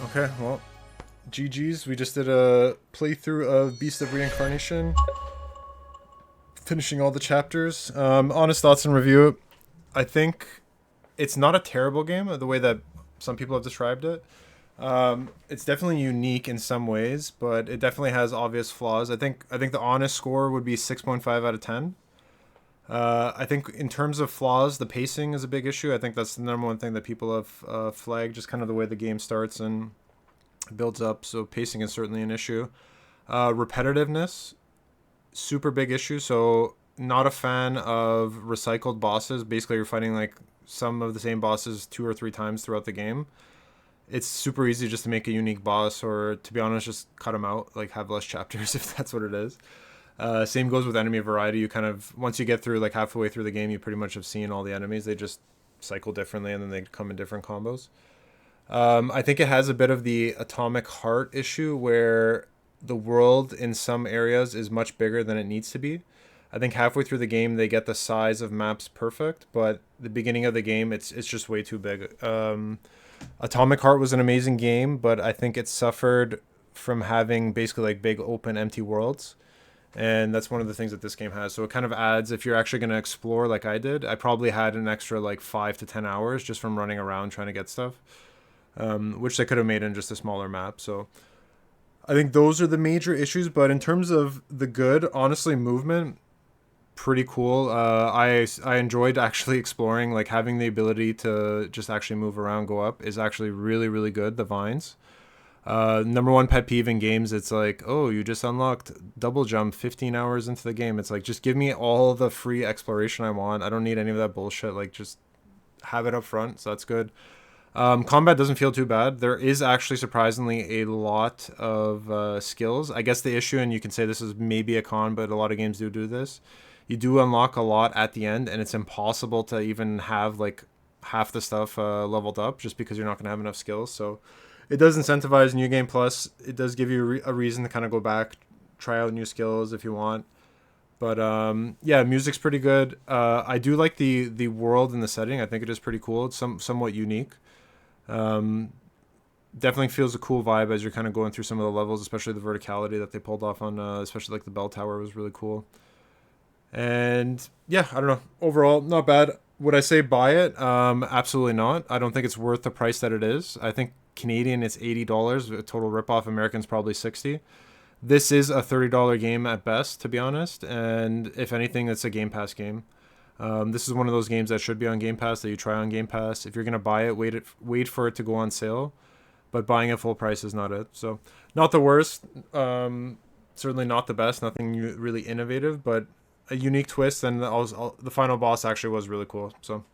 Okay, well, GG's. We just did a playthrough of Beast of Reincarnation, finishing all the chapters. Honest thoughts and review. I think it's not a terrible game the way that some people have described it. It's definitely unique in some ways, but it definitely has obvious flaws. I think the honest score would be 6.5 out of 10. I think in terms of flaws, the pacing is a big issue. I think that's the number one thing that people have flagged, just kind of the way the game starts and builds up. So pacing is certainly an issue. Repetitiveness, super big issue. So not a fan of recycled bosses. Basically, you're fighting like some of the same bosses 2 or 3 times throughout the game. It's super easy just to make a unique boss, or to be honest, just cut them out. Like have less chapters if that's what it is. Same goes with enemy variety. You kind of once you get through like halfway through the game, you pretty much have seen all the enemies. They just cycle differently, and then they come in different combos. I think it has a bit of the atomic heart issue where the world in some areas is much bigger than it needs to be. I think halfway through the game they get the size of maps perfect, but the beginning of the game it's just way too big. Atomic Heart was an amazing game, but I think it suffered from having basically like big open empty worlds. And that's one of the things that this game has. So it kind of adds, if you're actually going to explore like I did, I probably had an extra like 5 to 10 hours just from running around trying to get stuff, which they could have made in just a smaller map. So I think those are the major issues. But in terms of the good, honestly, movement, pretty cool. I enjoyed actually exploring, like having the ability to just actually move around, go up is actually really, really good. The vines. Number one pet peeve in games, it's like, oh, you just unlocked double jump 15 hours into the game. It's like, just give me all the free exploration I want. I don't need any of that bullshit. Like, just have it up front. So that's good. Combat doesn't feel too bad. There is actually surprisingly a lot of skills. I guess the issue, and you can say this is maybe a con, but a lot of games do this. You do unlock a lot at the end, and it's impossible to even have like half the stuff leveled up just because you're not going to have enough skills. So it does incentivize New Game Plus. It does give you a reason to kind of go back, try out new skills if you want. But yeah, music's pretty good. I do like the world and the setting. I think it is pretty cool. It's somewhat unique. Um, Definitely feels a cool vibe as you're kind of going through some of the levels, especially the verticality that they pulled off on, especially like the bell tower was really cool. And yeah, I don't know. Overall, not bad. Would I say buy it? Absolutely not. I don't think it's worth the price that it is. I think Canadian it's $80. A total ripoff. American's probably 60. This is a $30 game at best, to be honest. And if anything, it's a Game Pass game. This is one of those games that should be on Game Pass that you try on Game Pass. If you're gonna buy it, wait for it to go on sale. But buying it full price is not it. So not the worst. Certainly not the best. Nothing really innovative, but a unique twist. And the final boss actually was really cool. So